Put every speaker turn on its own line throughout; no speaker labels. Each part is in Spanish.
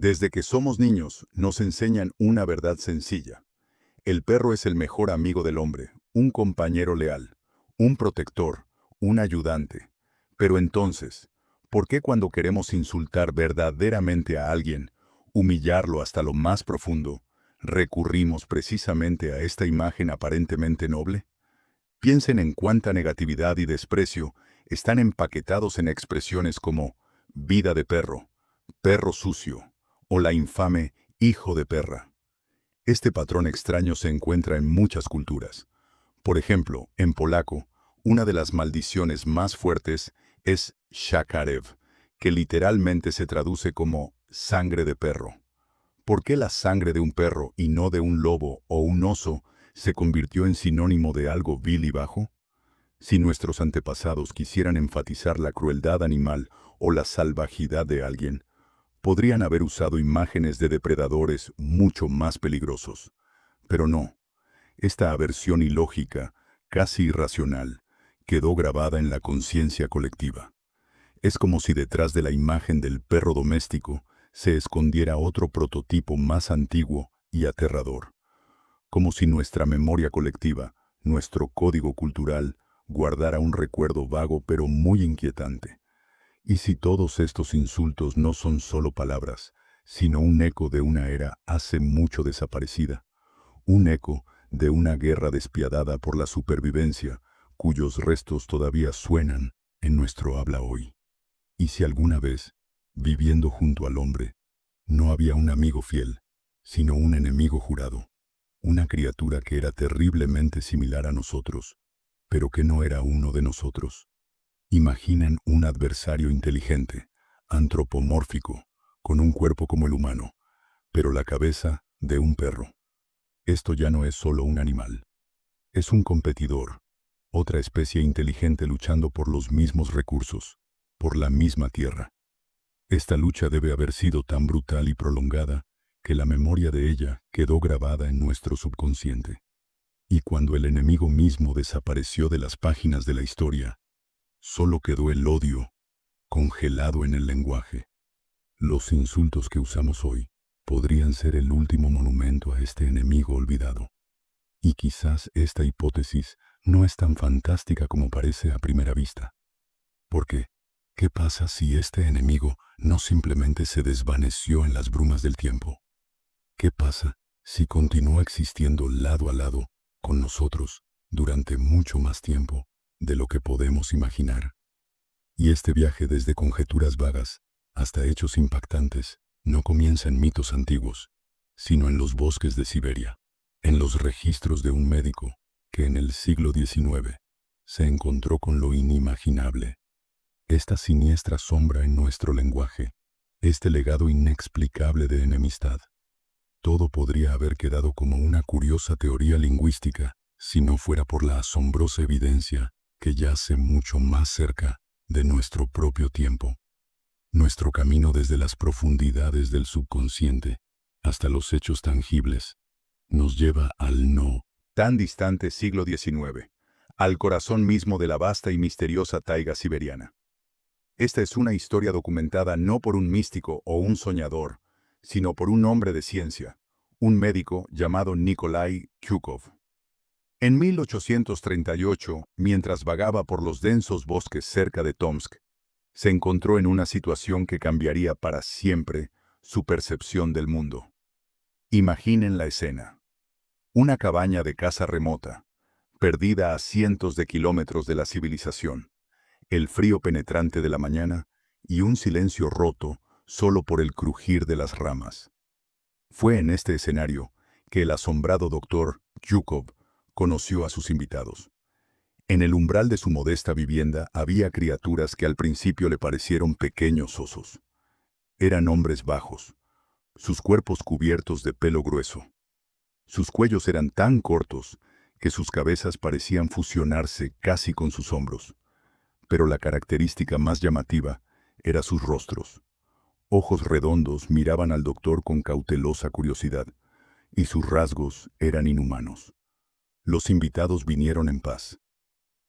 Desde que somos niños, nos enseñan una verdad sencilla. El perro es el mejor amigo del hombre, un compañero leal, un protector, un ayudante. Pero entonces, ¿por qué cuando queremos insultar verdaderamente a alguien, humillarlo hasta lo más profundo, recurrimos precisamente a esta imagen aparentemente noble? Piensen en cuánta negatividad y desprecio están empaquetados en expresiones como vida de perro, perro sucio o la infame hijo de perra. Este patrón extraño se encuentra en muchas culturas. Por ejemplo, en polaco, una de las maldiciones más fuertes es szakarew, que literalmente se traduce como sangre de perro. ¿Por qué la sangre de un perro y no de un lobo o un oso se convirtió en sinónimo de algo vil y bajo? Si nuestros antepasados quisieran enfatizar la crueldad animal o la salvajidad de alguien, podrían haber usado imágenes de depredadores mucho más peligrosos. Pero no, esta aversión ilógica, casi irracional, quedó grabada en la conciencia colectiva. Es como si detrás de la imagen del perro doméstico se escondiera otro prototipo más antiguo y aterrador. Como si nuestra memoria colectiva, nuestro código cultural, guardara un recuerdo vago pero muy inquietante. ¿Y si todos estos insultos no son solo palabras, sino un eco de una era hace mucho desaparecida? Un eco de una guerra despiadada por la supervivencia, cuyos restos todavía suenan en nuestro habla hoy. ¿Y si alguna vez, viviendo junto al hombre, no había un amigo fiel, sino un enemigo jurado? Una criatura que era terriblemente similar a nosotros, pero que no era uno de nosotros. Imaginen un adversario inteligente, antropomórfico, con un cuerpo como el humano, pero la cabeza de un perro. Esto ya no es solo un animal. Es un competidor, otra especie inteligente luchando por los mismos recursos, por la misma tierra. Esta lucha debe haber sido tan brutal y prolongada que la memoria de ella quedó grabada en nuestro subconsciente. Y cuando el enemigo mismo desapareció de las páginas de la historia, solo quedó el odio, congelado en el lenguaje. Los insultos que usamos hoy podrían ser el último monumento a este enemigo olvidado. Y quizás esta hipótesis no es tan fantástica como parece a primera vista. Porque, ¿qué pasa si este enemigo no simplemente se desvaneció en las brumas del tiempo? ¿Qué pasa si continúa existiendo lado a lado con nosotros durante mucho más tiempo de lo que podemos imaginar? Y este viaje desde conjeturas vagas hasta hechos impactantes no comienza en mitos antiguos, sino en los bosques de Siberia, en los registros de un médico que en el siglo XIX se encontró con lo inimaginable. Esta siniestra sombra en nuestro lenguaje, este legado inexplicable de enemistad. Todo podría haber quedado como una curiosa teoría lingüística si no fuera por la asombrosa evidencia que yace mucho más cerca de nuestro propio tiempo. Nuestro camino desde las profundidades del subconsciente hasta los hechos tangibles nos lleva al no tan distante siglo XIX, al corazón mismo de la vasta y misteriosa taiga siberiana. Esta es una historia documentada no por un místico o un soñador, sino por un hombre de ciencia, un médico llamado Nikolai Chukov. En 1838, mientras vagaba por los densos bosques cerca de Tomsk, se encontró en una situación que cambiaría para siempre su percepción del mundo. Imaginen la escena. Una cabaña de casa remota, perdida a cientos de kilómetros de la civilización, el frío penetrante de la mañana y un silencio roto solo por el crujir de las ramas. Fue en este escenario que el asombrado doctor Yukov conoció a sus invitados. En el umbral de su modesta vivienda había criaturas que al principio le parecieron pequeños osos. Eran hombres bajos, sus cuerpos cubiertos de pelo grueso. Sus cuellos eran tan cortos que sus cabezas parecían fusionarse casi con sus hombros. Pero la característica más llamativa era sus rostros. Ojos redondos miraban al doctor con cautelosa curiosidad, y sus rasgos eran inhumanos. Los invitados vinieron en paz.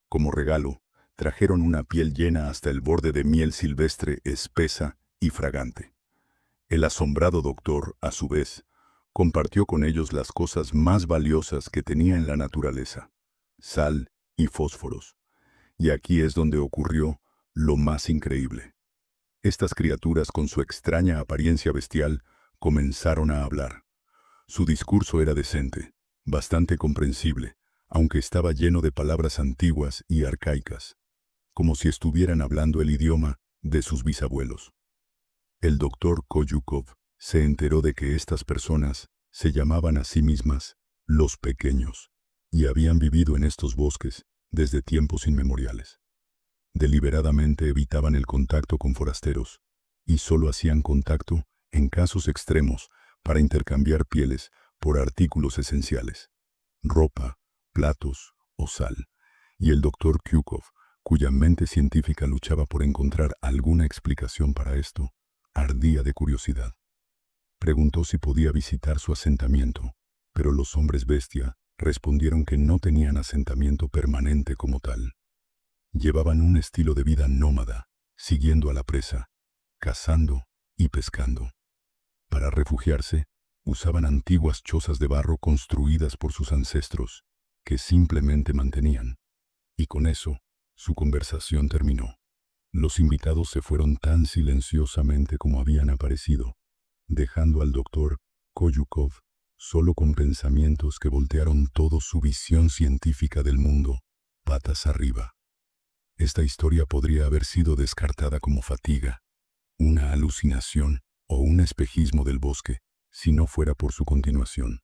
Como regalo, trajeron una piel llena hasta el borde de miel silvestre espesa y fragante. El asombrado doctor, a su vez, compartió con ellos las cosas más valiosas que tenía en la naturaleza: sal y fósforos. Y aquí es donde ocurrió lo más increíble. Estas criaturas, con su extraña apariencia bestial, comenzaron a hablar. Su discurso era decente, bastante comprensible, aunque estaba lleno de palabras antiguas y arcaicas, como si estuvieran hablando el idioma de sus bisabuelos. El doctor Koyukov se enteró de que estas personas se llamaban a sí mismas los pequeños, y habían vivido en estos bosques desde tiempos inmemoriales. Deliberadamente evitaban el contacto con forasteros, y solo hacían contacto en casos extremos para intercambiar pieles por artículos esenciales: ropa, platos o sal. Y el doctor Kryukov, cuya mente científica luchaba por encontrar alguna explicación para esto, ardía de curiosidad. Preguntó si podía visitar su asentamiento, pero los hombres bestia respondieron que no tenían asentamiento permanente como tal. Llevaban un estilo de vida nómada, siguiendo a la presa, cazando y pescando. Para refugiarse, usaban antiguas chozas de barro construidas por sus ancestros, que simplemente mantenían. Y con eso, su conversación terminó. Los invitados se fueron tan silenciosamente como habían aparecido, dejando al doctor Koyukov solo con pensamientos que voltearon toda su visión científica del mundo patas arriba. Esta historia podría haber sido descartada como fatiga, una alucinación o un espejismo del bosque, si no fuera por su continuación.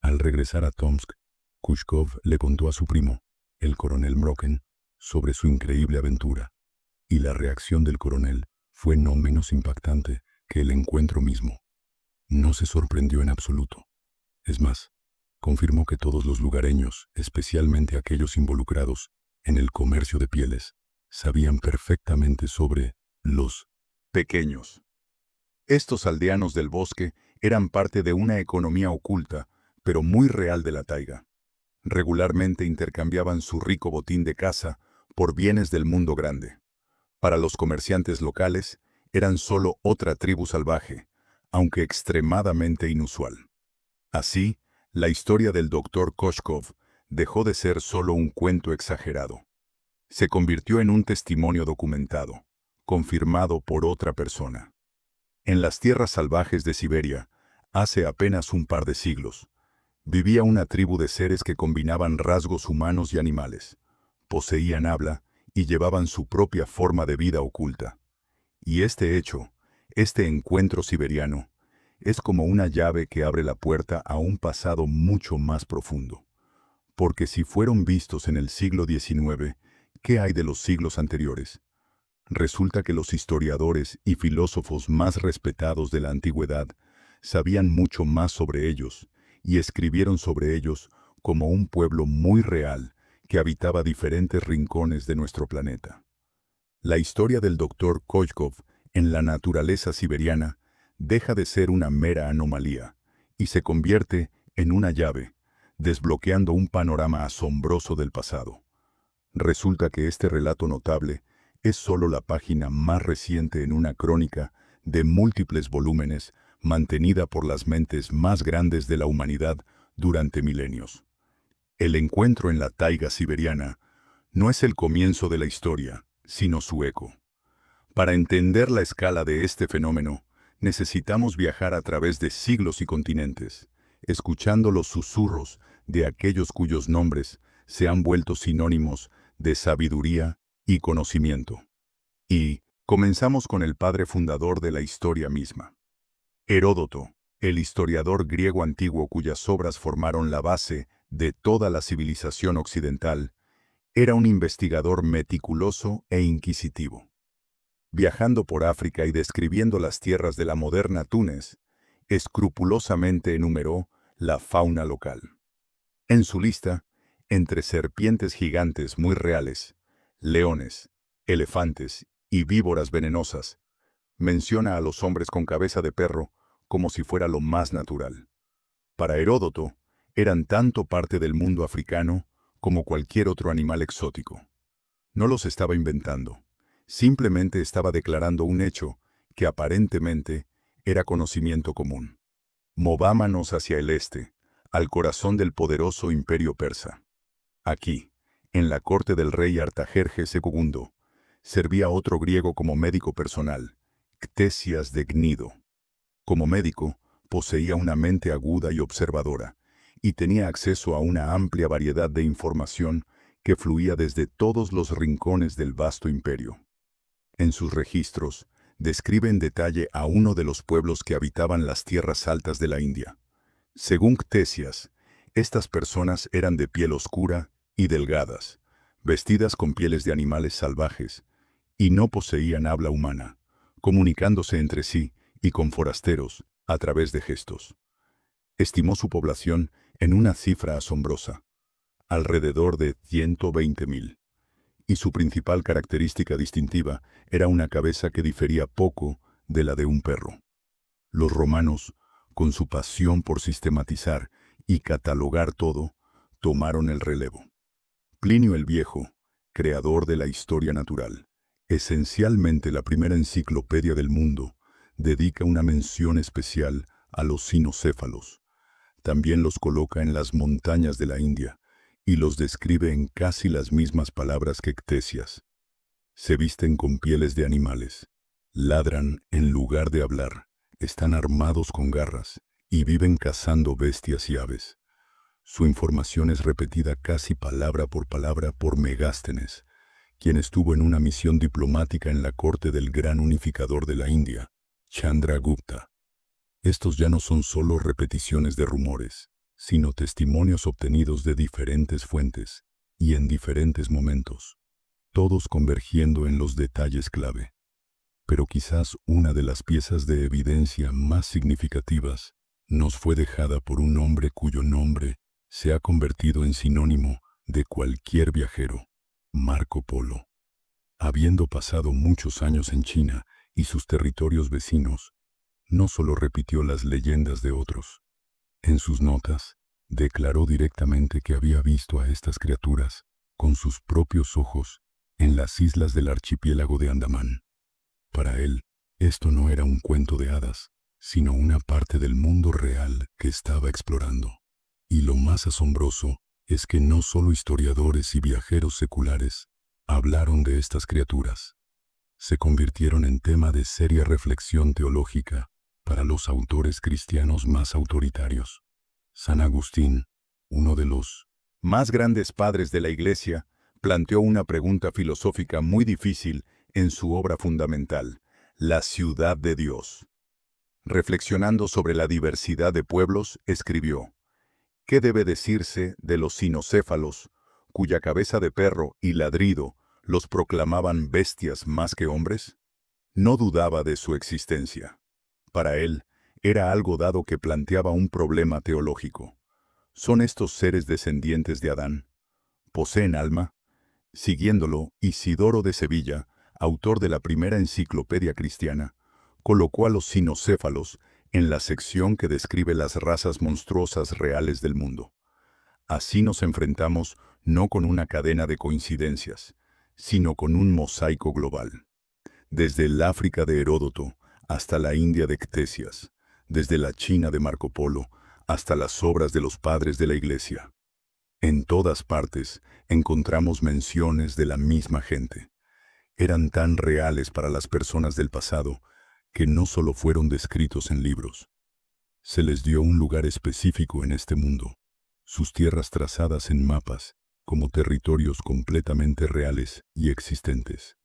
Al regresar a Tomsk, Kushkov le contó a su primo, el coronel Mroken, sobre su increíble aventura, y la reacción del coronel fue no menos impactante que el encuentro mismo. No se sorprendió en absoluto. Es más, confirmó que todos los lugareños, especialmente aquellos involucrados en el comercio de pieles, sabían perfectamente sobre los pequeños. Estos aldeanos del bosque eran parte de una economía oculta, pero muy real de la taiga. Regularmente intercambiaban su rico botín de caza por bienes del mundo grande. Para los comerciantes locales, eran solo otra tribu salvaje, aunque extremadamente inusual. Así, la historia del doctor Koshkov dejó de ser solo un cuento exagerado. Se convirtió en un testimonio documentado, confirmado por otra persona. En las tierras salvajes de Siberia, hace apenas un par de siglos, vivía una tribu de seres que combinaban rasgos humanos y animales, poseían habla y llevaban su propia forma de vida oculta. Y este hecho, este encuentro siberiano, es como una llave que abre la puerta a un pasado mucho más profundo. Porque si fueron vistos en el siglo XIX, ¿qué hay de los siglos anteriores? Resulta que los historiadores y filósofos más respetados de la antigüedad sabían mucho más sobre ellos y escribieron sobre ellos como un pueblo muy real que habitaba diferentes rincones de nuestro planeta. La historia del doctor Koyukov en la naturaleza siberiana deja de ser una mera anomalía y se convierte en una llave, desbloqueando un panorama asombroso del pasado. Resulta que este relato notable es solo la página más reciente en una crónica de múltiples volúmenes mantenida por las mentes más grandes de la humanidad durante milenios. El encuentro en la taiga siberiana no es el comienzo de la historia, sino su eco. Para entender la escala de este fenómeno, necesitamos viajar a través de siglos y continentes, escuchando los susurros de aquellos cuyos nombres se han vuelto sinónimos de sabiduría y conocimiento. Y comenzamos con el padre fundador de la historia misma. Heródoto, el historiador griego antiguo cuyas obras formaron la base de toda la civilización occidental, era un investigador meticuloso e inquisitivo. Viajando por África y describiendo las tierras de la moderna Túnez, escrupulosamente enumeró la fauna local. En su lista, entre serpientes gigantes muy reales, leones, elefantes y víboras venenosas, menciona a los hombres con cabeza de perro como si fuera lo más natural. Para Heródoto, eran tanto parte del mundo africano como cualquier otro animal exótico. No los estaba inventando, simplemente estaba declarando un hecho que aparentemente era conocimiento común. Movámonos hacia el este, al corazón del poderoso imperio persa. Aquí, en la corte del rey Artajerjes II, servía otro griego como médico personal, Ctesias de Gnido. Como médico, poseía una mente aguda y observadora, y tenía acceso a una amplia variedad de información que fluía desde todos los rincones del vasto imperio. En sus registros, describe en detalle a uno de los pueblos que habitaban las tierras altas de la India. Según Ctesias, estas personas eran de piel oscura y delgadas, vestidas con pieles de animales salvajes, y no poseían habla humana, comunicándose entre sí y con forasteros a través de gestos. Estimó su población en una cifra asombrosa, alrededor de 120.000, y su principal característica distintiva era una cabeza que difería poco de la de un perro. Los romanos, con su pasión por sistematizar y catalogar todo, tomaron el relevo. Plinio el Viejo, creador de la historia natural, esencialmente la primera enciclopedia del mundo, dedica una mención especial a los cinocéfalos. También los coloca en las montañas de la India y los describe en casi las mismas palabras que Ctesias. Se visten con pieles de animales, ladran en lugar de hablar, están armados con garras y viven cazando bestias y aves. Su información es repetida casi palabra por Megástenes, quien estuvo en una misión diplomática en la corte del gran unificador de la India, Chandragupta. Estos ya no son solo repeticiones de rumores, sino testimonios obtenidos de diferentes fuentes y en diferentes momentos, todos convergiendo en los detalles clave. Pero quizás una de las piezas de evidencia más significativas nos fue dejada por un hombre cuyo nombre se ha convertido en sinónimo de cualquier viajero, Marco Polo. Habiendo pasado muchos años en China y sus territorios vecinos, no solo repitió las leyendas de otros. En sus notas, declaró directamente que había visto a estas criaturas, con sus propios ojos, en las islas del archipiélago de Andamán. Para él, esto no era un cuento de hadas, sino una parte del mundo real que estaba explorando. Y lo más asombroso es que no solo historiadores y viajeros seculares hablaron de estas criaturas. Se convirtieron en tema de seria reflexión teológica para los autores cristianos más autoritarios. San Agustín, uno de los más grandes padres de la Iglesia, planteó una pregunta filosófica muy difícil en su obra fundamental, La ciudad de Dios. Reflexionando sobre la diversidad de pueblos, escribió: ¿qué debe decirse de los cinocéfalos, cuya cabeza de perro y ladrido los proclamaban bestias más que hombres? No dudaba de su existencia. Para él, era algo dado que planteaba un problema teológico. ¿Son estos seres descendientes de Adán? ¿Poseen alma? Siguiéndolo, Isidoro de Sevilla, autor de la primera enciclopedia cristiana, colocó a los cinocéfalos en la sección que describe las razas monstruosas reales del mundo. Así nos enfrentamos no con una cadena de coincidencias, sino con un mosaico global. Desde el África de Heródoto hasta la India de Ctesias, desde la China de Marco Polo hasta las obras de los padres de la Iglesia. En todas partes encontramos menciones de la misma gente. Eran tan reales para las personas del pasado que no solo fueron descritos en libros. Se les dio un lugar específico en este mundo, sus tierras trazadas en mapas como territorios completamente reales y existentes.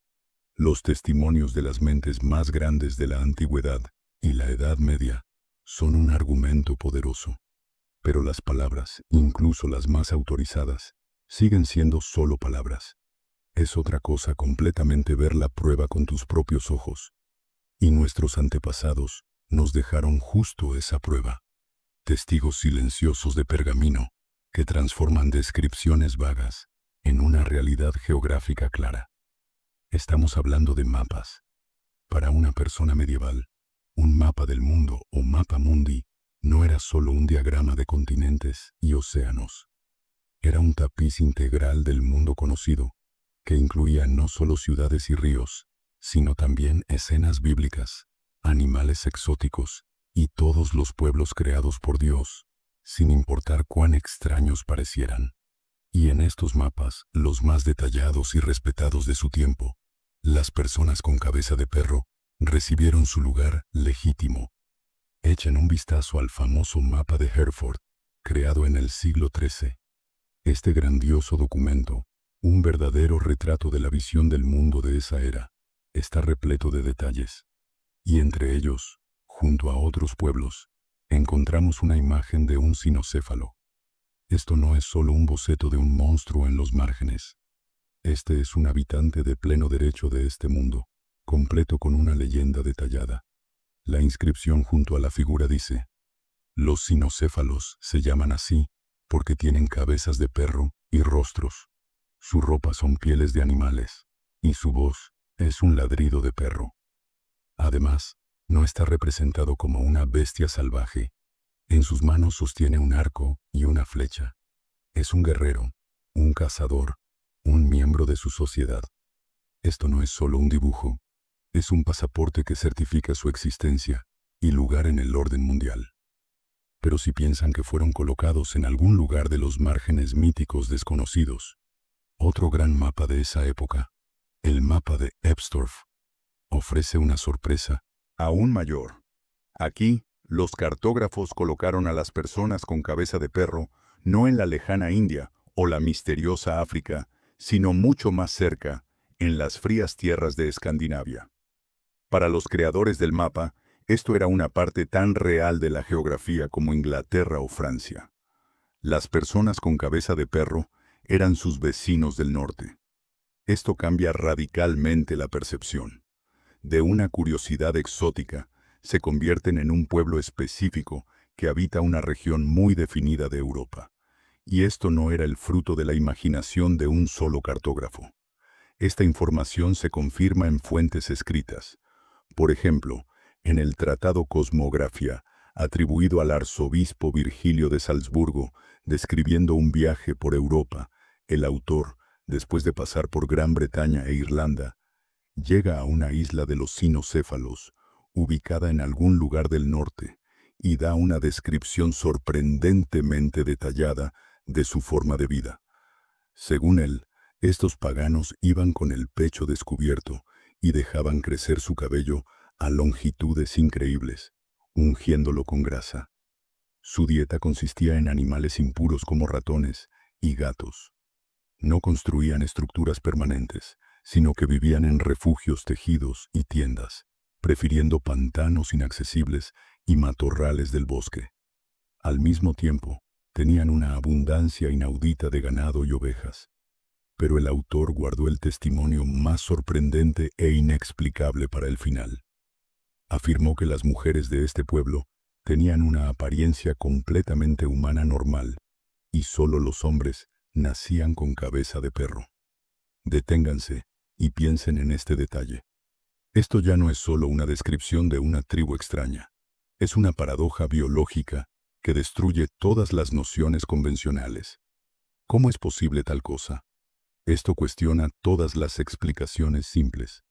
Los testimonios de las mentes más grandes de la antigüedad y la Edad Media son un argumento poderoso. Pero las palabras, incluso las más autorizadas, siguen siendo solo palabras. Es otra cosa completamente ver la prueba con tus propios ojos. Y nuestros antepasados nos dejaron justo esa prueba. Testigos silenciosos de pergamino que transforman descripciones vagas en una realidad geográfica clara. Estamos hablando de mapas. Para una persona medieval, un mapa del mundo o mapa mundi no era solo un diagrama de continentes y océanos. Era un tapiz integral del mundo conocido, que incluía no solo ciudades y ríos, sino también escenas bíblicas,
animales exóticos y todos los pueblos creados por Dios, sin importar cuán extraños parecieran. Y en estos mapas, los más detallados y respetados de su tiempo, las personas con cabeza de perro recibieron su lugar legítimo. Echen un vistazo al famoso mapa de Hereford, creado en el siglo XIII. Este grandioso documento, un verdadero retrato de la visión del mundo de esa era, está repleto de detalles. Y entre ellos, junto a otros pueblos, encontramos una imagen de un cinocéfalo. Esto no es solo un boceto de un monstruo en los márgenes. Este es un habitante de pleno derecho de este mundo, completo con una leyenda detallada. La inscripción junto a la figura dice: los cinocéfalos se llaman así porque tienen cabezas de perro y rostros. Su ropa son pieles de animales, y su voz es un ladrido de perro. Además, no está representado como una bestia salvaje. En sus manos sostiene un arco y una flecha. Es un guerrero, un cazador, un miembro de su sociedad. Esto no es solo un dibujo, es un pasaporte que certifica su existencia y lugar en el orden mundial. Pero si piensan que fueron colocados en algún lugar de los márgenes míticos desconocidos, otro gran mapa de esa época, el mapa de Ebstorf, ofrece una sorpresa
Aún mayor. Aquí, los cartógrafos colocaron a las personas con cabeza de perro no en la lejana India o la misteriosa África, sino mucho más cerca, en las frías tierras de Escandinavia. Para los creadores del mapa, esto era una parte tan real de la geografía como Inglaterra o Francia. Las personas con cabeza de perro eran sus vecinos del norte. Esto cambia radicalmente la percepción. De una curiosidad exótica, se convierten en un pueblo específico que habita una región muy definida de Europa. Y esto no era el fruto de la imaginación de un solo cartógrafo. Esta información se confirma en fuentes escritas. Por ejemplo, en el Tratado Cosmografía, atribuido al arzobispo Virgilio de Salzburgo, describiendo un viaje por Europa, el autor, después de pasar por Gran Bretaña e Irlanda, llega a una isla de los cinocéfalos, ubicada en algún lugar del norte, y da una descripción sorprendentemente detallada de su forma de vida. Según él, estos paganos iban con el pecho descubierto y dejaban crecer su cabello a longitudes increíbles, ungiéndolo con grasa. Su dieta consistía en animales impuros como ratones y gatos. No construían estructuras permanentes, sino que vivían en refugios tejidos y tiendas, prefiriendo pantanos inaccesibles y matorrales del bosque. Al mismo tiempo, tenían una abundancia inaudita de ganado y ovejas. Pero el autor guardó el testimonio más sorprendente e inexplicable para el final. Afirmó que las mujeres de este pueblo tenían una apariencia completamente humana normal, y solo los hombres nacían con cabeza de perro. Deténganse y piensen en este detalle. Esto ya no es solo una descripción de una tribu extraña. Es una paradoja biológica que destruye todas las nociones convencionales. ¿Cómo es posible tal cosa? Esto cuestiona todas las explicaciones simples.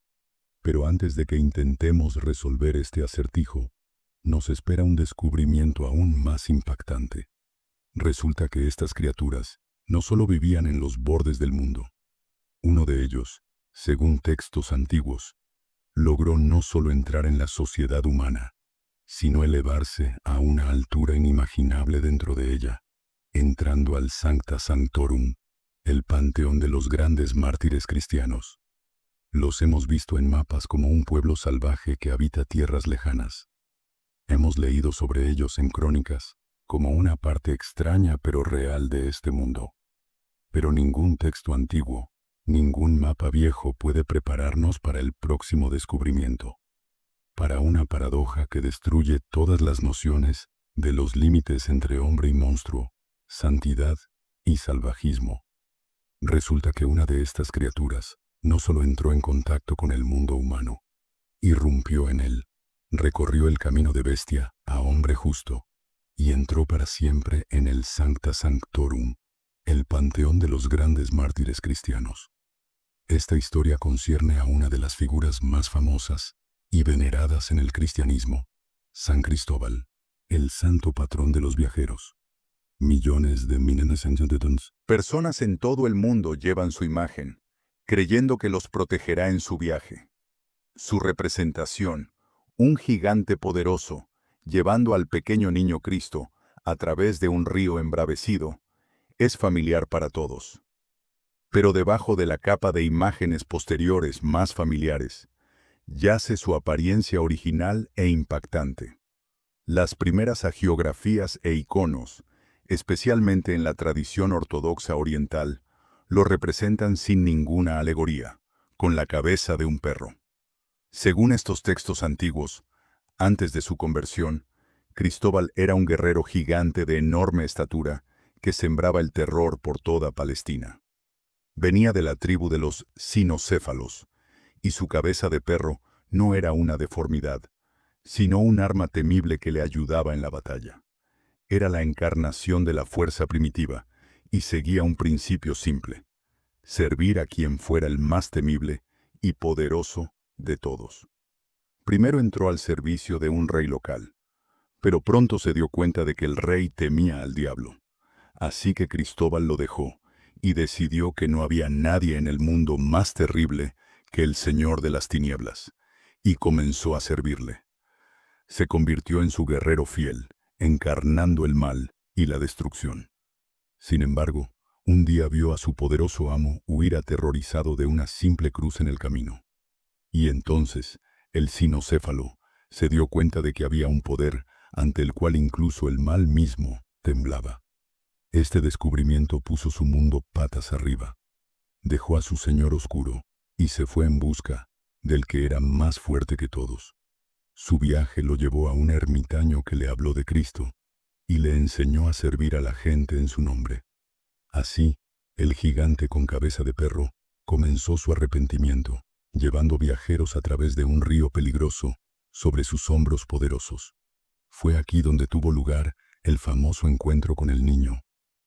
Pero antes de que intentemos resolver este acertijo, nos espera un descubrimiento aún más impactante. Resulta que estas criaturas no solo vivían en los bordes del mundo. Uno de ellos, según textos antiguos, logró no solo entrar en la sociedad humana, sino elevarse a una altura inimaginable dentro de ella, entrando al Sancta Sanctorum, el panteón de los grandes mártires cristianos. Los hemos visto en mapas como un pueblo salvaje que habita tierras lejanas. Hemos leído sobre ellos en crónicas, como una parte extraña pero real de este mundo. Pero ningún texto antiguo, ningún mapa viejo puede prepararnos para el próximo descubrimiento. Para una paradoja que destruye todas las nociones de los límites entre hombre y monstruo, santidad y salvajismo. Resulta que una de estas criaturas no solo entró en contacto con el mundo humano, irrumpió en él, recorrió el camino de bestia a hombre justo, y entró para siempre en el Sancta Sanctorum, el panteón de los grandes mártires cristianos. Esta historia concierne a una de las figuras más famosas
y veneradas en el cristianismo. San Cristóbal, el santo patrón de los viajeros. Millones de
Personas en todo el mundo llevan su imagen, creyendo que los protegerá en su viaje. Su representación, un gigante poderoso, llevando al pequeño niño Cristo a través de un río embravecido, es familiar para todos. Pero debajo de la capa de imágenes posteriores más familiares, yace su apariencia original e impactante. Las primeras hagiografías e iconos, especialmente en la tradición ortodoxa oriental, lo representan sin ninguna alegoría, con la cabeza de un perro. Según estos textos antiguos, antes de su conversión, Cristóbal era un guerrero gigante de enorme estatura que sembraba el terror por toda Palestina. Venía de la tribu de los cinocéfalos, y su cabeza de perro no era una deformidad, sino un arma temible que le ayudaba en la batalla. Era la encarnación de la fuerza primitiva, y seguía un principio simple: servir a quien fuera el más temible y poderoso de todos. Primero entró al servicio de un rey local, pero pronto se dio cuenta de que el rey temía al diablo. Así que Cristóbal lo dejó y decidió que no había nadie en el mundo más terrible que el Señor de las Tinieblas, y comenzó a servirle. Se convirtió en su guerrero fiel, encarnando el mal y la destrucción. Sin embargo, un día vio a su poderoso amo huir aterrorizado de una simple cruz en el camino. Y entonces, el cinocéfalo se dio cuenta de que había un poder ante el cual incluso el mal mismo temblaba. Este descubrimiento puso su mundo patas arriba. Dejó a su señor oscuro y se fue en busca del que era más fuerte que todos. Su viaje lo llevó a un ermitaño que le habló de Cristo y le enseñó a servir a la gente en su nombre. Así, el gigante con cabeza de perro comenzó su arrepentimiento, llevando viajeros a través de un río peligroso sobre sus hombros poderosos. Fue aquí donde tuvo lugar el famoso encuentro con el niño,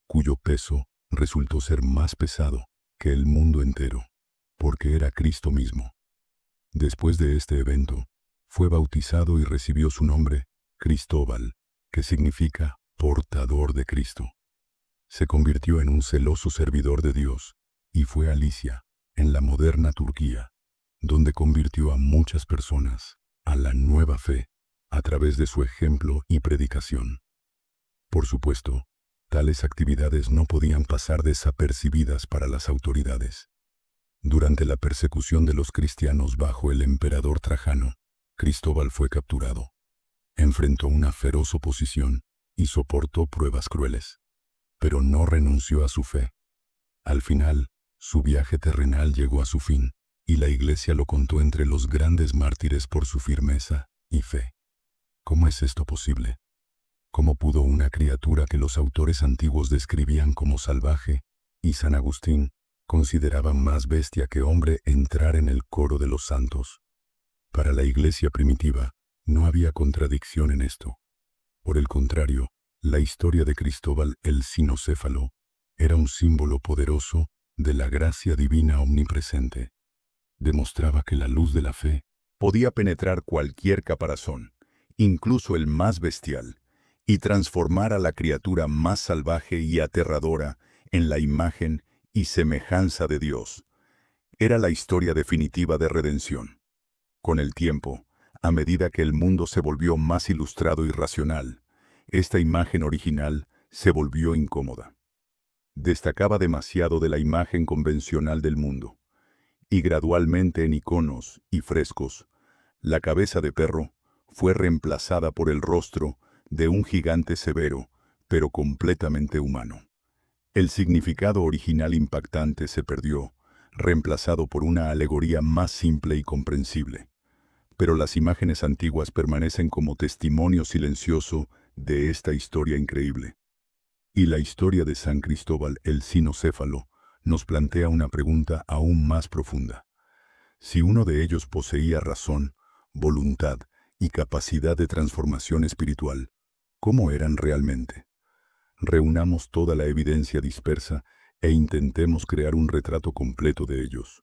cuyo peso resultó ser más pesado que el mundo entero, porque era Cristo mismo. Después de este evento, fue bautizado y recibió su nombre, Cristóbal, que significa portador de Cristo. Se convirtió en un celoso servidor de Dios y fue a Licia, en la moderna Turquía, donde convirtió a muchas personas a la nueva fe a través de su ejemplo y predicación. Por supuesto, tales actividades no podían pasar desapercibidas para las autoridades. Durante la persecución de los cristianos bajo el emperador Trajano, Cristóbal fue capturado. Enfrentó una feroz oposición y soportó pruebas crueles, pero no renunció a su fe. Al final, su viaje terrenal llegó a su fin, y la Iglesia lo contó entre los grandes mártires por su firmeza y fe. ¿Cómo es esto posible? ¿Cómo pudo una criatura que los autores antiguos describían como salvaje, y San Agustín consideraba más bestia que hombre, entrar en el coro de los santos? Para la Iglesia primitiva, no había contradicción en esto. Por el contrario, la historia de Cristóbal el Cinocéfalo era un símbolo poderoso de la gracia divina omnipresente. Demostraba que la luz de la fe podía penetrar cualquier caparazón, incluso el más bestial, y transformar a la criatura más salvaje y aterradora en la imagen y semejanza de Dios. Era la historia definitiva de redención. Con el tiempo, a medida que el mundo se volvió más ilustrado y racional, esta imagen original se volvió incómoda. Destacaba demasiado de la imagen convencional del mundo, y gradualmente en iconos y frescos, la cabeza de perro fue reemplazada por el rostro de un gigante severo, pero completamente humano. El significado original impactante se perdió, reemplazado por una alegoría más simple y comprensible. Pero las imágenes antiguas permanecen como testimonio silencioso de esta historia increíble. Y la historia de San Cristóbal el Cinocéfalo nos plantea una pregunta aún más profunda. Si uno de ellos poseía razón, voluntad y capacidad de transformación espiritual, ¿cómo eran realmente? Reunamos toda la evidencia dispersa e intentemos crear un retrato completo de ellos.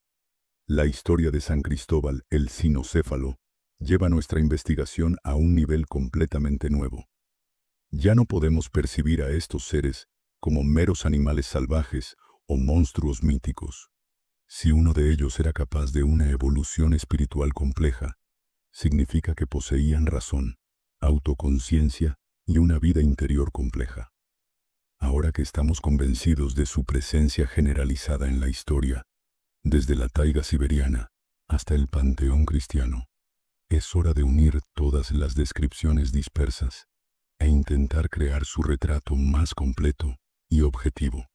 La historia de San Cristóbal el Cinocéfalo lleva nuestra investigación a un nivel completamente nuevo. Ya no podemos percibir a estos seres como meros animales salvajes o monstruos míticos. Si uno de ellos era capaz de una evolución espiritual compleja, significa que poseían razón, autoconciencia y una vida interior compleja. Ahora que estamos convencidos de su presencia generalizada en la historia, desde la taiga siberiana hasta el panteón cristiano, es hora de unir todas las descripciones dispersas e intentar crear su retrato más completo y objetivo.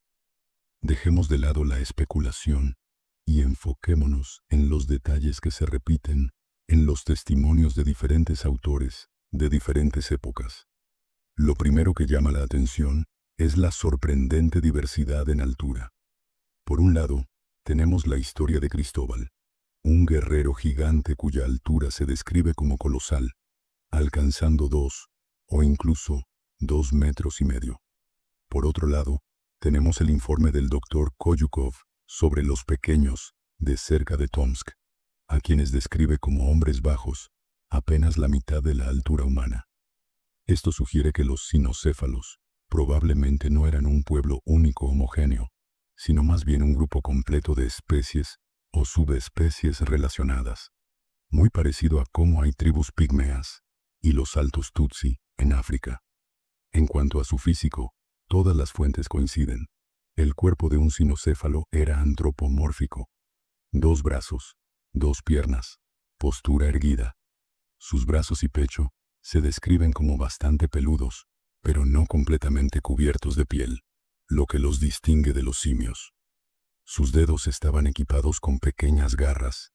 Dejemos de lado la especulación y enfoquémonos en los detalles que se repiten en los testimonios de diferentes autores de diferentes épocas. Lo primero que llama la atención es la sorprendente diversidad en altura. Por un lado, tenemos la historia de Cristóbal, un guerrero gigante cuya altura se describe como colosal, alcanzando 2 o incluso 2,5 metros. Por otro lado, tenemos el informe del Dr. Koyukov sobre los pequeños de cerca de Tomsk, a quienes describe como hombres bajos, apenas la mitad de la altura humana. Esto sugiere que los cinocéfalos probablemente no eran un pueblo único homogéneo, sino más bien un grupo completo de especies o subespecies relacionadas, muy parecido a cómo hay tribus pigmeas y los altos Tutsi en África. En cuanto a su físico, todas las fuentes coinciden. El cuerpo de un cinocéfalo era antropomórfico. 2 brazos, 2 piernas, postura erguida. Sus brazos y pecho se describen como bastante peludos, pero no completamente cubiertos de piel, lo que los distingue de los simios. Sus dedos estaban equipados con pequeñas garras,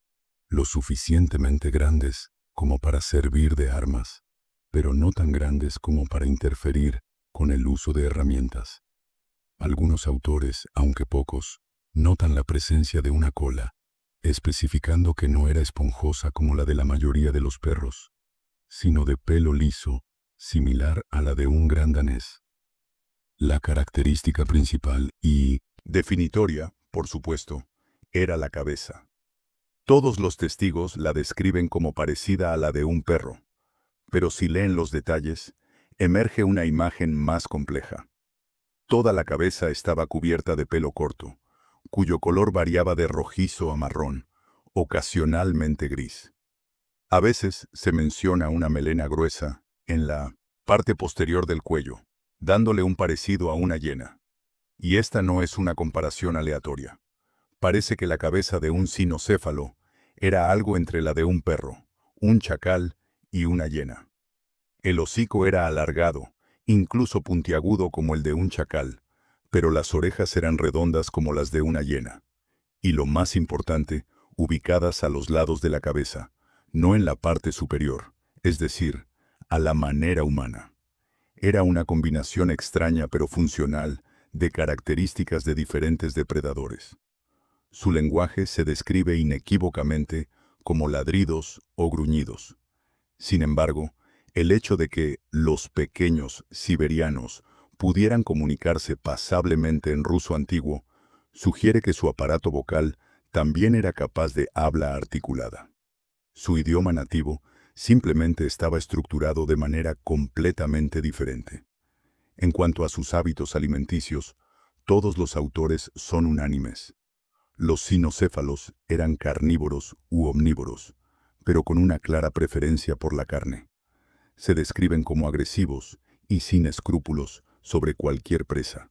lo suficientemente grandes como para servir de armas, pero no tan grandes como para interferir con el uso de herramientas. Algunos autores, aunque pocos, notan la presencia de una cola, especificando que no era esponjosa como la de la mayoría de los perros, sino de pelo liso, similar a la de un gran danés. La característica principal y definitoria, por supuesto, era la cabeza. Todos los testigos la describen como parecida a la de un perro, pero si leen los detalles, emerge una imagen más compleja. Toda la cabeza estaba cubierta de pelo corto, cuyo color variaba de rojizo a marrón, ocasionalmente gris. A veces se menciona una melena gruesa en la parte posterior del cuello, dándole un parecido a una hiena. Y esta no es una comparación aleatoria. Parece que la cabeza de un cinocéfalo era algo entre la de un perro, un chacal y una hiena. El hocico era alargado, incluso puntiagudo como el de un chacal, pero las orejas eran redondas como las de una hiena. Y lo más importante, ubicadas a los lados de la cabeza, no en la parte superior, es decir, a la manera humana. Era una combinación extraña pero funcional de características de diferentes depredadores. Su lenguaje se describe inequívocamente como ladridos o gruñidos. Sin embargo, el hecho de que los pequeños siberianos pudieran comunicarse pasablemente en ruso antiguo sugiere que su aparato vocal también era capaz de habla articulada. Su idioma nativo simplemente estaba estructurado de manera completamente diferente. En cuanto a sus hábitos alimenticios, todos los autores son unánimes. Los cinocéfalos eran carnívoros u omnívoros, pero con una clara preferencia por la carne. Se describen como agresivos y sin escrúpulos sobre cualquier presa,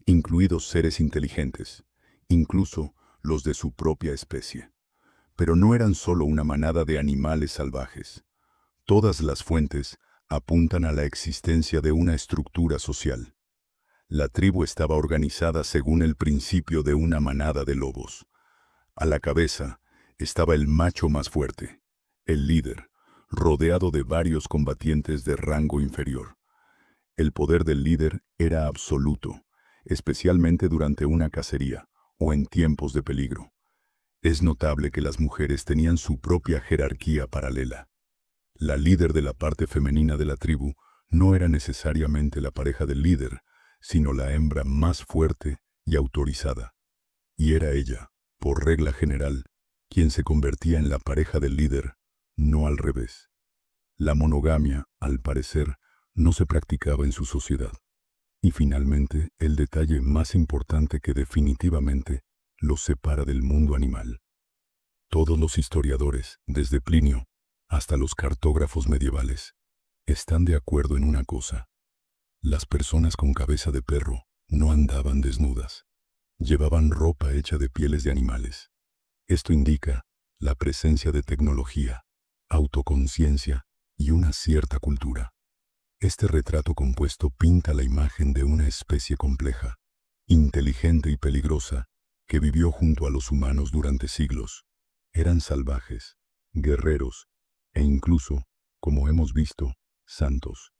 incluidos seres inteligentes, incluso los de su propia especie. Pero no eran solo una manada de animales salvajes. Todas las fuentes apuntan a la existencia de una estructura social. La tribu estaba organizada según el principio de una manada de lobos. A la cabeza estaba el macho más fuerte, el líder, rodeado de varios combatientes de rango inferior. El poder del líder era absoluto, especialmente durante una cacería o en tiempos de peligro. Es notable que las mujeres tenían su propia jerarquía paralela. La líder de la parte femenina de la tribu no era necesariamente la pareja del líder, sino la hembra más fuerte y autorizada. Y era ella, por regla general, quien se convertía en la pareja del líder,
no al revés. La monogamia, al parecer, no se practicaba en su sociedad. Y finalmente, el detalle más importante que definitivamente los separa del mundo animal. Todos los historiadores, desde Plinio hasta los cartógrafos medievales, están de acuerdo en una cosa. Las personas con cabeza de perro no andaban desnudas. Llevaban ropa hecha de pieles de animales. Esto indica la presencia de tecnología, autoconciencia y una cierta cultura. Este retrato compuesto pinta la imagen de una especie compleja, inteligente y peligrosa, que vivió junto a los humanos durante siglos. Eran salvajes, guerreros e incluso, como hemos visto, santos.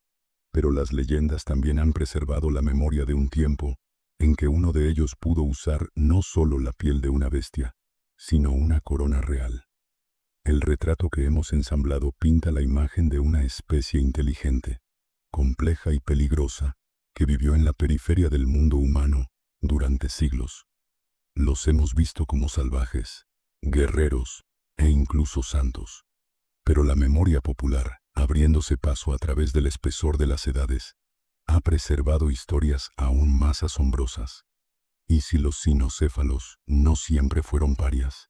Pero las leyendas también han preservado la memoria de un tiempo en que uno de ellos pudo usar no solo la piel de una bestia, sino una corona real. El retrato que hemos ensamblado pinta la imagen de una especie inteligente, compleja y peligrosa, que vivió en la periferia del mundo humano durante siglos. Los hemos visto como salvajes, guerreros e incluso santos. Pero la memoria popular, abriéndose paso a través del espesor de las edades, ha preservado historias aún más asombrosas. ¿Y si los cinocéfalos no siempre fueron parias?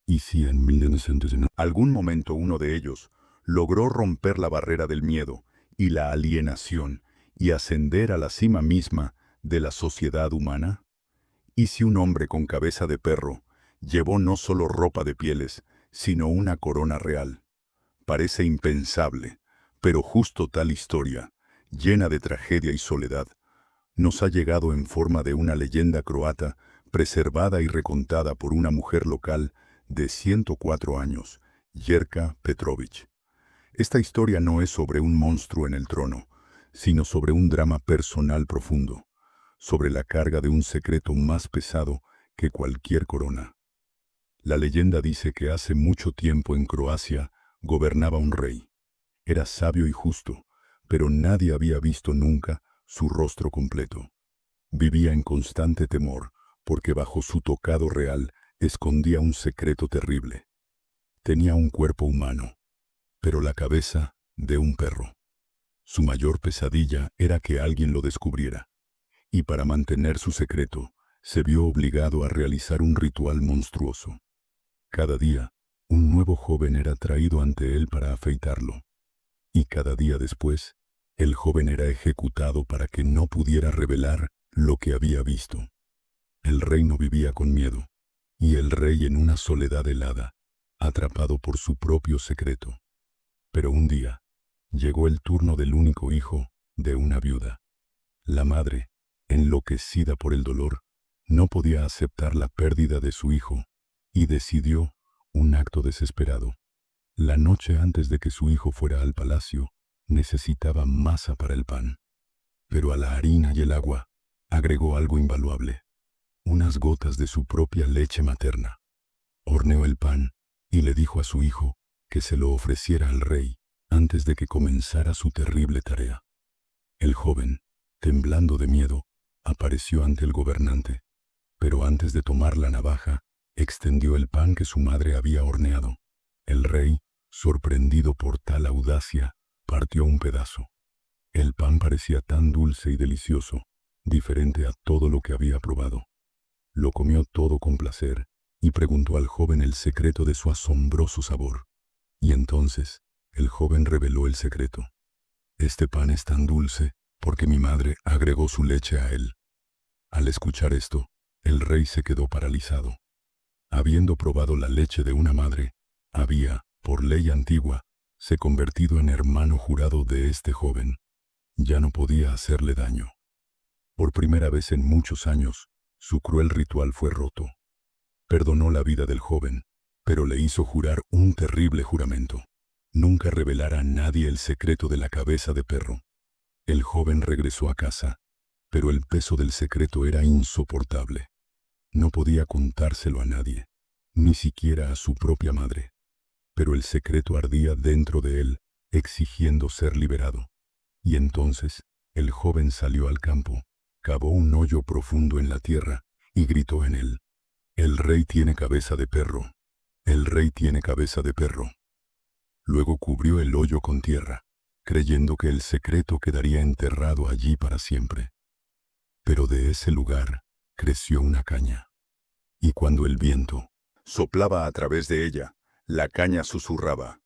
¿Y si en 1900
algún momento uno de ellos logró romper la barrera del miedo y la alienación y ascender a la cima misma de la sociedad humana? ¿Y si un hombre con cabeza de perro llevó no solo ropa de pieles, sino una corona real? Parece impensable, pero justo tal historia, llena de tragedia y soledad, nos ha llegado en forma de una leyenda croata, preservada y recontada por una mujer local de 104 años, Jerka Petrović. Esta historia no es sobre un monstruo en el trono, sino sobre un drama personal profundo, sobre la carga de un secreto más pesado que cualquier corona. La leyenda dice que hace mucho tiempo en Croacia gobernaba un rey. Era sabio y justo, pero nadie había visto nunca su rostro completo. Vivía en constante temor, porque bajo su tocado real escondía un secreto terrible. Tenía un cuerpo humano, pero la cabeza de un perro. Su mayor pesadilla era que alguien lo descubriera, y para mantener su secreto, se vio obligado a realizar un ritual monstruoso. Cada día, un nuevo joven era traído ante él para afeitarlo, y cada día después, el joven era ejecutado para que no pudiera revelar lo que había visto. El reino vivía con miedo, y el rey en una soledad helada, atrapado por su propio secreto. Pero un día, llegó el turno del único hijo de una viuda. La madre, enloquecida por el dolor, no podía aceptar la pérdida de su hijo, y decidió un acto desesperado. La noche antes de que su hijo fuera al palacio, necesitaba masa para el pan. Pero a la harina y el agua, agregó algo invaluable: unas gotas de su propia leche materna. Horneó el pan, y le dijo a su hijo que se lo ofreciera al rey antes de que comenzara su terrible tarea. El joven, temblando de miedo, apareció ante el gobernante, pero antes de tomar la navaja, extendió el pan que su madre había horneado. El rey, sorprendido por tal audacia, partió un pedazo. El pan parecía tan dulce y delicioso, diferente a todo lo que había probado. Lo comió todo con placer, y preguntó al joven el secreto de su asombroso sabor. Y entonces, el joven reveló el secreto. Este pan es tan dulce porque mi madre agregó su leche a él. Al escuchar esto, el rey se quedó paralizado. Habiendo probado la leche de una madre, había, por ley antigua, se convertido en hermano jurado de este joven. Ya no podía hacerle daño. Por primera vez en muchos años, su cruel ritual fue roto. Perdonó la vida del joven, pero le hizo jurar un terrible juramento: nunca revelar a nadie el secreto de la cabeza de perro. El joven regresó a casa, pero el peso del secreto era insoportable. No podía contárselo a nadie, ni siquiera a su propia madre. Pero el secreto ardía dentro de él, exigiendo ser liberado. Y entonces, el joven salió al campo, cavó un hoyo profundo en la tierra, y gritó en él: el rey tiene cabeza de perro. El rey tiene cabeza de perro.
Luego cubrió el hoyo con tierra, creyendo que el secreto quedaría enterrado allí para siempre. Pero de ese lugar creció una caña. Y cuando el viento
soplaba a través de ella, la caña susurraba: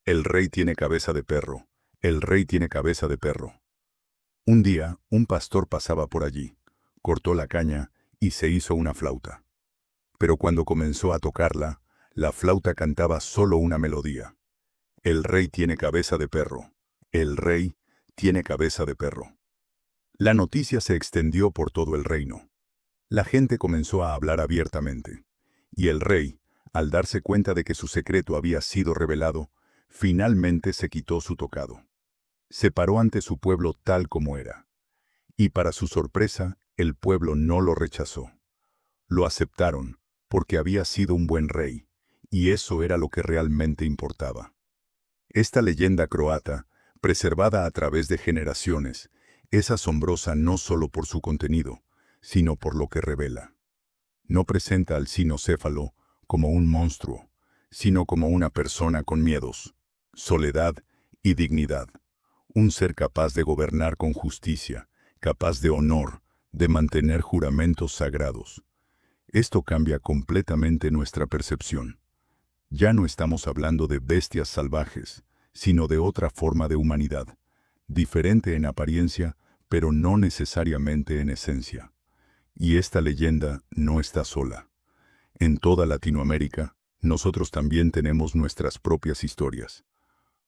el rey tiene cabeza de perro, el rey tiene cabeza de perro. Un día, un pastor pasaba por allí, cortó la caña y se hizo una flauta. Pero cuando comenzó a tocarla, la flauta cantaba solo una melodía: el rey tiene cabeza de perro, el rey tiene cabeza de perro. La noticia se extendió por todo el reino. La gente comenzó a hablar abiertamente. Y el rey, al darse cuenta de que su secreto había sido revelado, finalmente se quitó su tocado. Se paró ante su pueblo tal como era. Y para su sorpresa, el pueblo no lo rechazó. Lo aceptaron, porque había sido un buen rey, y eso era lo que realmente importaba. Esta leyenda croata, preservada a través de generaciones, es asombrosa no solo por su contenido, sino por lo que revela. No presenta al cinocéfalo como un monstruo, sino como una persona con miedos, soledad y dignidad. Un ser capaz de gobernar con justicia, capaz de honor, de mantener juramentos sagrados. Esto cambia completamente nuestra percepción. Ya no estamos hablando de bestias salvajes, sino de otra forma de humanidad, diferente en apariencia, pero no necesariamente en esencia. Y esta leyenda no está sola. En toda Latinoamérica, nosotros también tenemos nuestras propias historias.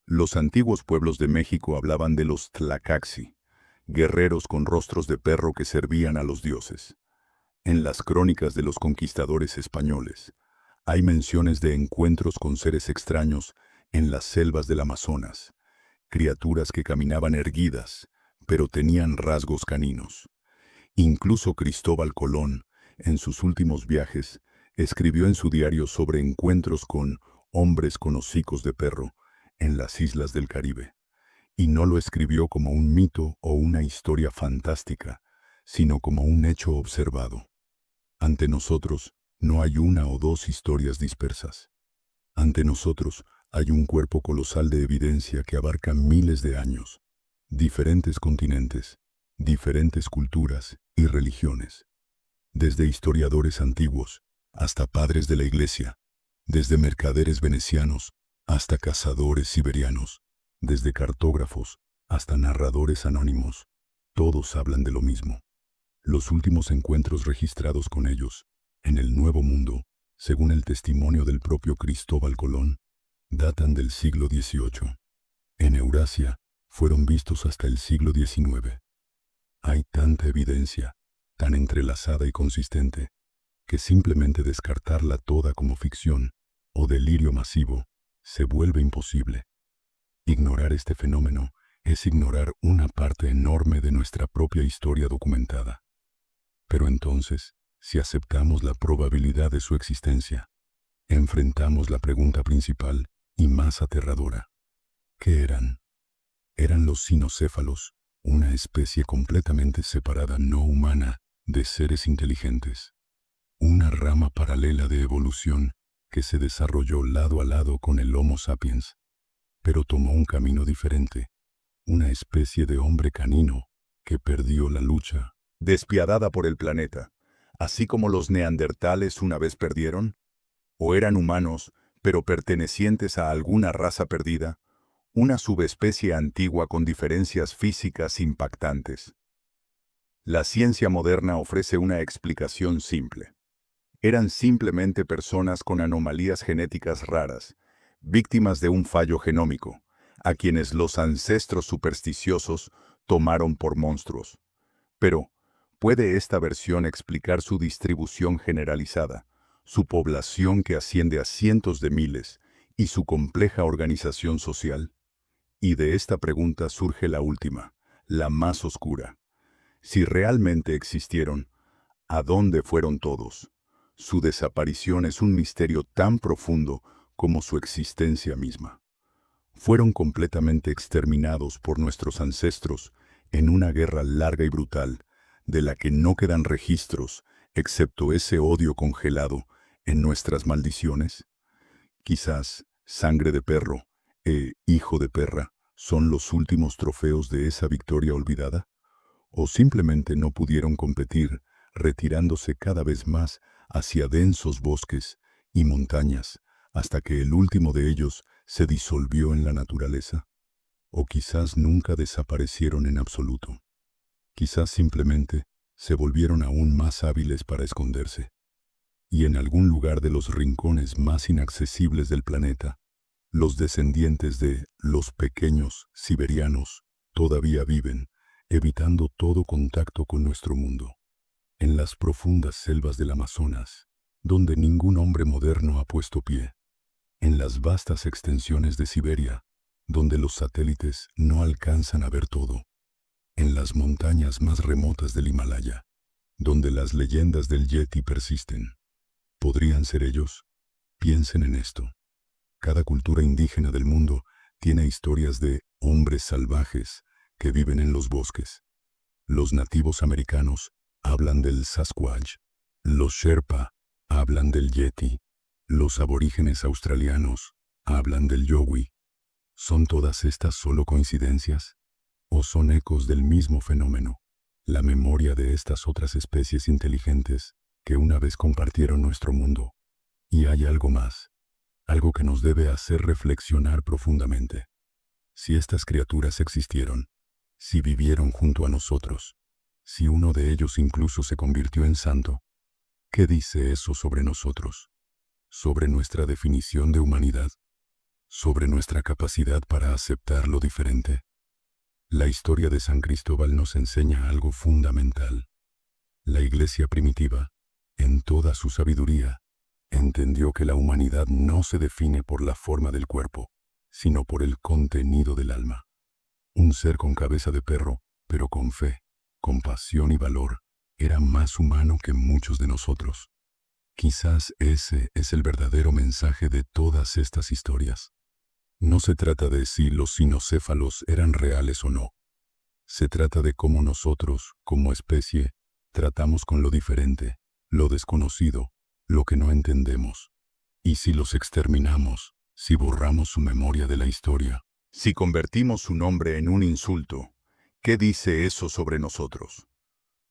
Los antiguos pueblos de México hablaban de los Tlacaxi, guerreros con rostros de perro que servían a los dioses. En las crónicas de los conquistadores españoles, hay menciones de encuentros con seres extraños en las selvas del Amazonas, criaturas que caminaban erguidas, pero tenían rasgos caninos. Incluso Cristóbal Colón, en sus últimos viajes, escribió en su diario sobre encuentros con hombres con hocicos de perro en las islas del Caribe. Y no lo escribió como un mito o una historia fantástica, sino como un hecho observado. Ante nosotros no hay una o dos historias dispersas. Ante nosotros hay un cuerpo colosal de evidencia que abarca miles de años, diferentes continentes, diferentes culturas y religiones. Desde historiadores antiguos hasta padres de la iglesia, desde mercaderes venecianos hasta cazadores siberianos, desde cartógrafos hasta narradores anónimos, todos hablan de lo mismo. Los últimos encuentros registrados con ellos, en el Nuevo Mundo, según el testimonio del propio Cristóbal Colón, datan del siglo XVIII. En Eurasia, fueron vistos hasta el siglo XIX. Hay tanta evidencia, tan entrelazada y consistente, que simplemente descartarla toda como ficción o delirio masivo se vuelve imposible. Ignorar este fenómeno es ignorar una parte enorme de nuestra propia historia documentada. Pero entonces, si aceptamos la probabilidad de su existencia, enfrentamos la pregunta principal y más aterradora. ¿Qué eran? Eran los cinocéfalos, una especie completamente separada no humana de seres inteligentes. Una rama paralela de evolución que se desarrolló lado a lado con el Homo sapiens, pero tomó un camino diferente, una especie de hombre canino que perdió la lucha. Despiadada por el planeta, así como los neandertales una vez perdieron, o eran humanos, pero pertenecientes a alguna raza perdida, una subespecie antigua con diferencias físicas impactantes. La ciencia moderna ofrece una explicación simple. Eran simplemente personas con anomalías genéticas raras, víctimas de un fallo genómico, a quienes los ancestros supersticiosos tomaron por monstruos. Pero, ¿puede esta versión explicar su distribución generalizada, su población que asciende a cientos de miles y su compleja organización social? Y de esta pregunta surge la última, la más oscura. Si realmente existieron, ¿a dónde fueron todos? Su desaparición es un misterio tan profundo como su existencia misma. Fueron completamente exterminados por nuestros ancestros en una guerra larga y brutal, de la que no quedan registros, excepto ese odio congelado en nuestras maldiciones. Quizás sangre de perro hijo de perra, son los últimos trofeos de esa victoria olvidada? ¿O simplemente no pudieron competir, retirándose cada vez más hacia densos bosques y montañas, hasta que el último de ellos se disolvió en la naturaleza? ¿O quizás nunca desaparecieron en absoluto? Quizás simplemente se volvieron aún más hábiles para esconderse. Y en algún lugar de los rincones más inaccesibles del planeta, los descendientes de los pequeños siberianos todavía viven, evitando todo contacto con nuestro mundo. En las profundas selvas del Amazonas, donde ningún hombre moderno ha puesto pie. En las vastas extensiones de Siberia, donde los satélites no alcanzan a ver todo. En las montañas más remotas del Himalaya, donde las leyendas del Yeti persisten. ¿Podrían ser ellos? Piensen en esto. Cada cultura indígena del mundo tiene historias de hombres salvajes que viven en los bosques. Los nativos americanos hablan del Sasquatch. Los Sherpa hablan del Yeti. Los aborígenes australianos hablan del Yowie. ¿Son todas estas solo coincidencias? ¿O son ecos del mismo fenómeno? La memoria de estas otras especies inteligentes que una vez compartieron nuestro mundo. Y hay algo más. Algo que nos debe hacer reflexionar profundamente. Si estas criaturas existieron, si vivieron junto a nosotros, si uno de ellos incluso se convirtió en santo, ¿qué dice eso sobre nosotros? ¿Sobre nuestra definición de humanidad? ¿Sobre nuestra capacidad para aceptar lo diferente? La historia de San Cristóbal nos enseña algo fundamental. La Iglesia primitiva, en toda su sabiduría, entendió que la humanidad no se define por la forma del cuerpo, sino por el contenido del alma. Un ser con cabeza de perro, pero con fe, compasión y valor, era más humano que muchos de nosotros. Quizás ese es el verdadero mensaje de todas estas historias. No se trata de si los cinocéfalos eran reales o no. Se trata de cómo nosotros, como especie, tratamos con lo diferente, lo desconocido, lo que no entendemos. Y si los exterminamos, si borramos su memoria de la historia, Si convertimos su nombre en un insulto, ¿qué dice eso sobre nosotros?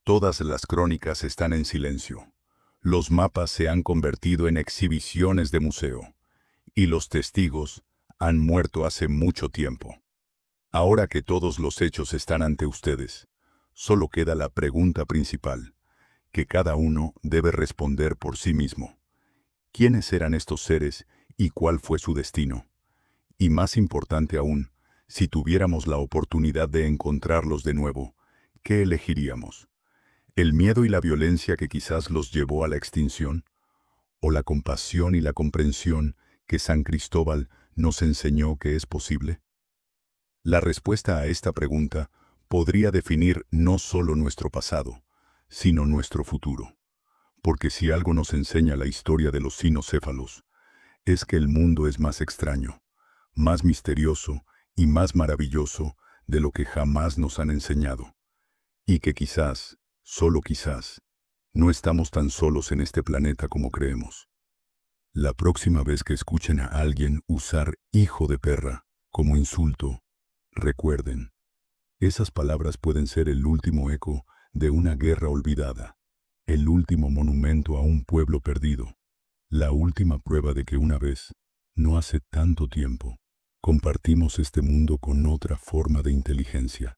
Todas las crónicas están en silencio. Los mapas se han convertido en exhibiciones de museo. Y los testigos han muerto hace mucho tiempo. Ahora que todos los hechos están ante ustedes, solo queda la pregunta principal, que cada uno debe responder por sí mismo. ¿Quiénes eran estos seres y cuál fue su destino? Y más importante aún, si tuviéramos la oportunidad de encontrarlos de nuevo, ¿qué elegiríamos? ¿El miedo y la violencia que quizás los llevó a la extinción? ¿O la compasión y la comprensión que San Cristóbal nos enseñó que es posible? La respuesta a esta pregunta podría definir no solo nuestro pasado, sino nuestro futuro. Porque si algo nos enseña la historia de los cinocéfalos, es que el mundo es más extraño, más misterioso y más maravilloso de lo que jamás nos han enseñado. Y que quizás, solo quizás, no estamos tan solos en este planeta como creemos. La próxima vez que escuchen a alguien usar hijo de perra como insulto, recuerden, esas palabras pueden ser el último eco de una guerra olvidada, el último monumento a un pueblo perdido, la última prueba de que una vez, no hace tanto tiempo, compartimos este mundo con otra forma de inteligencia.